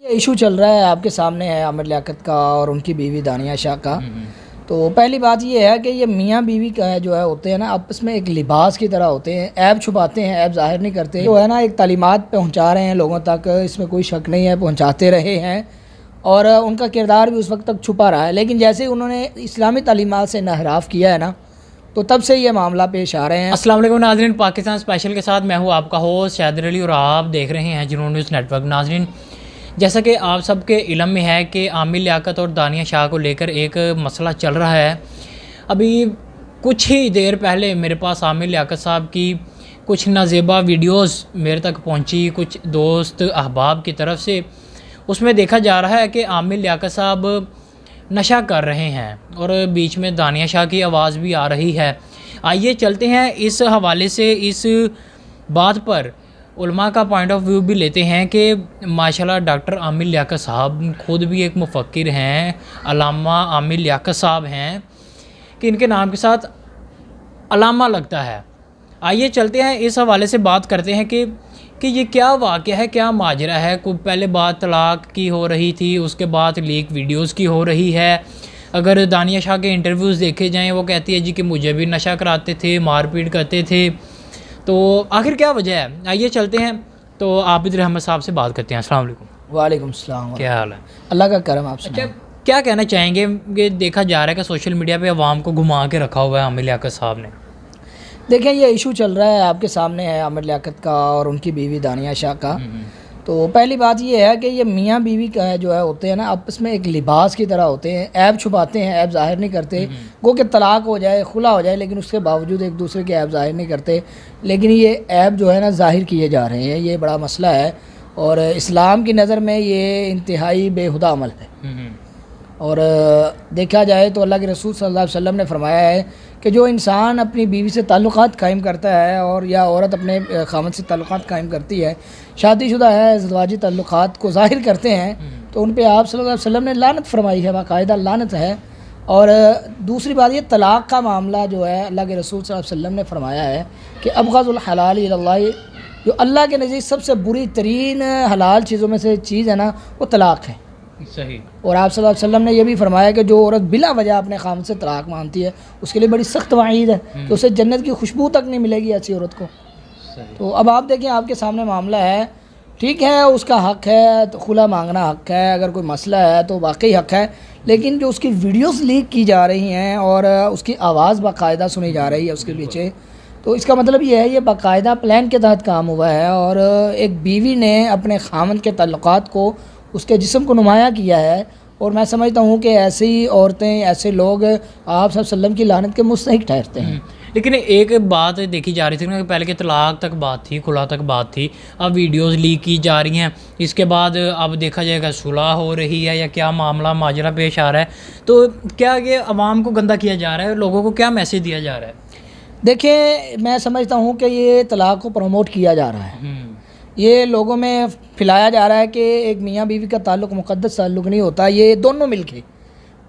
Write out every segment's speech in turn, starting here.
Issue चल रहा है आपके सामने है आमिर लियाकत का और उनकी बीवी दानिया शाह का। तो पहली बात ये है कि ये मियाँ बीवी का जो है होते हैं ना आपस में एक लिबास की तरह होते हैं, ऐब छुपाते हैं, ऐब ज़ाहिर नहीं करते, जो है ना एक तालीमात पहुंचा रहे हैं लोगों तक, इसमें कोई शक नहीं है, पहुंचाते रहे हैं और उनका किरदार भी उस वक्त तक छुपा रहा है। लेकिन जैसे ही उन्होंने इस्लामी तालीमात से इनहराफ किया है ना, तो तब से ये मामला पेश आ रहे हैं। अस्सलाम वालेकुम नाज़रीन, पाकिस्तान स्पेशल के साथ मैं हूँ आपका होस्ट शाहिद अली और आप देख रहे हैं जुनून न्यूज़ नेटवर्क। नाज़रीन, जैसा कि आप सबके इल्म में है कि आमिर लियाकत और दानिया शाह को लेकर एक मसला चल रहा है। अभी कुछ ही देर पहले मेरे पास आमिर लियाकत साहब की कुछ नाजेबा वीडियोस मेरे तक पहुंची, कुछ दोस्त अहबाब की तरफ से। उसमें देखा जा रहा है कि आमिर लियाकत साहब नशा कर रहे हैं और बीच में दानिया शाह की आवाज़ भी आ रही है। आइए चलते हैं इस हवाले से इस बात पर उलमा का पॉइंट ऑफ व्यू भी लेते हैं कि माशाल्लाह डॉक्टर आमिर लियाकत साहब खुद भी एक मुफक्किर हैं, अल्लामा आमिर लियाकत साहब हैं कि इनके नाम के साथ अल्लामा लगता है। आइए चलते हैं इस हवाले से बात करते हैं कि ये क्या वाक़या है, क्या माजरा है। कोई पहले बात तलाक की हो रही थी, उसके बाद लीक वीडियोस की हो रही है। अगर दानिया शाह के इंटरव्यूज़ देखे जाएं, वो कहती है जी कि मुझे भी नशा कराते थे, मारपीट करते थे। तो आखिर क्या वजह है, आइए चलते हैं। तो आबिद रहमत साहब से बात करते हैं। अस्सलाम वालेकुम। वालेकुम सलाम। क्या हाल है? अल्लाह का करम। आपसे अच्छा, क्या कहना चाहेंगे कि देखा जा रहा है कि सोशल मीडिया पे अवाम को घुमा के रखा हुआ है आमिर लियाकत साहब ने। देखें, ये इशू चल रहा है आपके सामने है आमिर लियाकत का और उनकी बीवी दानिया शाह का। तो पहली बात ये है कि ये मियाँ बीवी का जो है होते हैं ना आपस में एक लिबास की तरह होते हैं, ऐब छुपाते हैं, ऐब ज़ाहिर नहीं करते। गो कि तलाक हो जाए, खुला हो जाए, लेकिन उसके बावजूद एक दूसरे के ऐब ज़ाहिर नहीं करते। लेकिन ये ऐब जो है ना ज़ाहिर किए जा रहे हैं, ये बड़ा मसला है और इस्लाम की नज़र में ये इंतहाई बेहुदा अमल है। और देखा जाए तो अल्लाह के रसूल सल्लल्लाहु अलैहि वसल्लम ने फरमाया है कि जो इंसान अपनी बीवी से ताल्लुक़ात कायम करता है और या औरत अपने खामद से ताल्लुक़ात कायम करती है, शादीशुदा है, ज़वाजी ताल्लुक़ात को ज़ाहिर करते हैं, तो उन पे आप सल्लल्लाहु अलैहि वसल्लम ने लानत फरमाई है, बाकायदा लानत है। और दूसरी बात ये तलाक़ का मामला जो है, अल्लाह के रसूल सल्लल्लाहु अलैहि वसल्लम ने फरमाया है कि अबग़ज़ुल हलाल इलल्लाह, जो अल्लाह के नज़दीक सबसे बुरी तरीन हलाल चीज़ों में से चीज़ है ना, वो तलाक़ है। सही। और आप सल्लल्लाहु अलैहि वसल्लम ने यह भी फरमाया कि जो औरत बिला वजह अपने खामद से तलाक मांगती है, उसके लिए बड़ी सख्त वाईद है कि उसे जन्नत की खुशबू तक नहीं मिलेगी ऐसी औरत को। तो अब आप देखें, आपके सामने मामला है, ठीक है, उसका हक़ है, तो खुला मांगना हक़ है, अगर कोई मसला है तो वाकई हक़ है। लेकिन जो उसकी वीडियोस लीक की जा रही हैं और उसकी आवाज़ बाकायदा सुनी जा रही है उसके पीछे, तो इसका मतलब ये है, ये बाकायदा प्लान के तहत काम हुआ है और एक बीवी ने अपने खामद के ताल्लुकात को, उसके जिस्म को नुमाया किया है। और मैं समझता हूँ कि ऐसी औरतें, ऐसे लोग आप सल्लल्लाहु अलैहि वसल्लम की लानत के मुस्तहिक ठहरते हैं। लेकिन एक बात देखी जा रही थी ना कि पहले के तलाक तक बात थी, खुला तक बात थी, अब वीडियोस लीक की जा रही हैं। इसके बाद अब देखा जाएगा सुलह हो रही है या क्या मामला माजरा पेश आ रहा है। तो क्या ये अवाम को गंदा किया जा रहा है, लोगों को क्या मैसेज दिया जा रहा है? देखिए, मैं समझता हूँ कि ये तलाक को प्रमोट किया जा रहा है, ये लोगों में फैलाया जा रहा है कि एक मियाँ बीवी का ताल्लुक़ मुक़द्दस ताल्लुक़ नहीं होता, ये दोनों मिलके,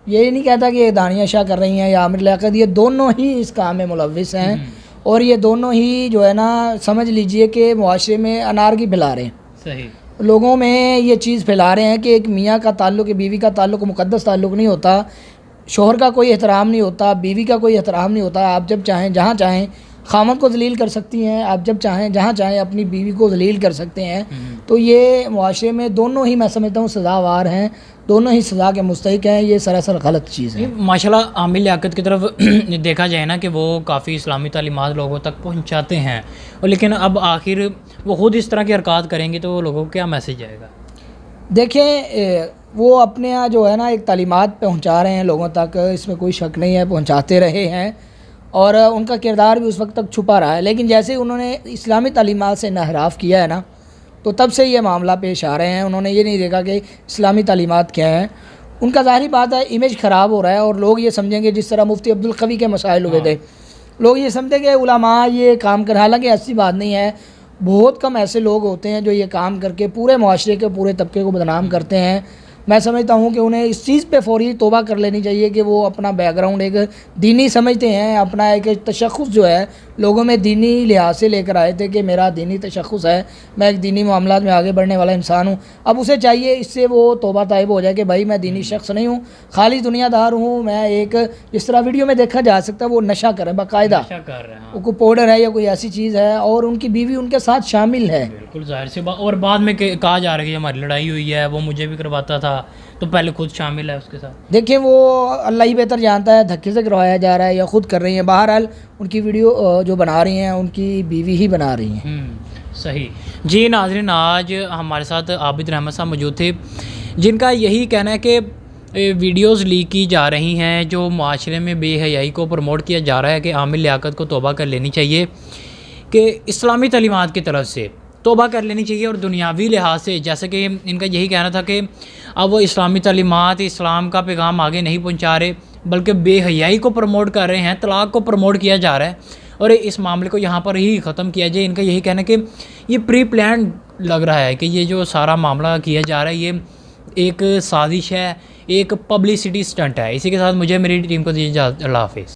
ये नहीं कहता कि ये दानिया शाह कर रही हैं या आमिर लियाकत, ये दोनों ही इस काम में मुलव्विस हैं और ये दोनों ही जो है ना, समझ लीजिए कि मुआशरे में अनारकी फैला रहे हैं। सही। लोगों में ये चीज़ फैला रहे हैं कि एक मियाँ का ताल्लुक़, बीवी का ताल्लुक़ मुक़द्दस ताल्लुक़ नहीं होता, शोहर का कोई एहतराम नहीं होता, बीवी का कोई एहतराम नहीं होता। आप जब चाहें जहाँ चाहें खामद को जलील कर सकती हैं, आप जब चाहें जहाँ चाहें अपनी बीवी को जलील कर सकते हैं। तो ये मुआशरे में दोनों ही, मैं समझता हूँ, सज़ावार हैं, दोनों ही सज़ा के मुस्तहिक हैं। ये सरासर गलत चीज़ है। माशाल्लाह आमिर लियाकत की तरफ देखा जाए ना कि वो काफ़ी इस्लामी तालीमात लोगों तक पहुँचाते हैं, और लेकिन अब आखिर वो ख़ुद इस तरह की हरकत करेंगे तो लोगों को क्या मैसेज आएगा? देखें, वो अपने यहाँ जो है ना एक तालीमात पहुँचा रहे हैं लोगों तक, इसमें कोई शक नहीं है, पहुँचाते रहे हैं और उनका किरदार भी उस वक्त तक छुपा रहा है। लेकिन जैसे ही उन्होंने इस्लामी तालीमात से इनहराफ किया है ना, तो तब से ये मामला पेश आ रहे हैं। उन्होंने ये नहीं देखा कि इस्लामी तालीमात क्या हैं। उनका ज़ाहिर बात है, इमेज ख़राब हो रहा है और लोग ये समझेंगे, जिस तरह मुफ्ती अब्दुल कवी के मसाइल हुए थे, लोग ये समझते कि उलमा ये काम कर, हालांकि ऐसी बात नहीं है। बहुत कम ऐसे लोग होते हैं जो ये काम करके पूरे मुआशरे के पूरे तबके को बदनाम करते हैं। मैं समझता हूँ कि उन्हें इस चीज़ पे फ़ौरी तौबा कर लेनी चाहिए कि वो अपना बैकग्राउंड एक दीनी समझते हैं, अपना एक तशख़्ख़ुस जो है लोगों में दीनी लिहाज से लेकर आए थे कि मेरा दीनी तशख़्ख़ुस है, मैं एक दीनी मामलात में आगे बढ़ने वाला इंसान हूँ। अब उसे चाहिए इससे वो तौबा ताइब हो जाए कि भाई मैं दीनी शख्स नहीं हूँ, खाली दुनियादार हूँ। मैं एक, जिस तरह वीडियो में देखा जा सकता है, वो नशा करें बाकायदा, नशा कर रहे हैं। वो कोई पाउडर है या कोई ऐसी चीज़ है, और उनकी बीवी उनके साथ शामिल है। बिल्कुल जाहिर सी बात। और बाद में कहा जा रहा है कि हमारी लड़ाई हुई है, वो मुझे भी करवाता था, तो पहले खुद शामिल है उसके साथ। देखिए वो अल्लाह ही बेहतर जानता है, धक्के से करवाया जा रहा है या ख़ुद कर रही हैं। बहरहाल उनकी वीडियो जो बना रही हैं उनकी बीवी ही बना रही हैं। सही जी। नाज़रीन, आज हमारे साथ आबिद रहमत साहब मौजूद थे, जिनका यही कहना है कि वीडियोस लीक की जा रही हैं, जो माशरे में बेहयाई को प्रमोट किया जा रहा है कि आमिर लियाकत को तौबा कर लेनी चाहिए, कि इस्लामी तालीमात की तरफ से तौबा कर लेनी चाहिए। और दुनियावी लिहाज से, जैसे कि इनका यही कहना था कि अब वो इस्लामी तालीमात, इस्लाम का पैगाम आगे नहीं पहुंचा रहे, बल्कि बेहयाई को प्रमोट कर रहे हैं, तलाक़ को प्रमोट किया जा रहा है, और इस मामले को यहाँ पर ही ख़त्म किया जाए। इनका यही कहना है कि ये प्री प्लान लग रहा है, कि ये जो सारा मामला किया जा रहा है ये एक साजिश है, एक पब्लिसिटी स्टंट है। इसी के साथ मुझे मेरी टीम को दीजिए इजाज़त। अल्लाह हाफ़िज़।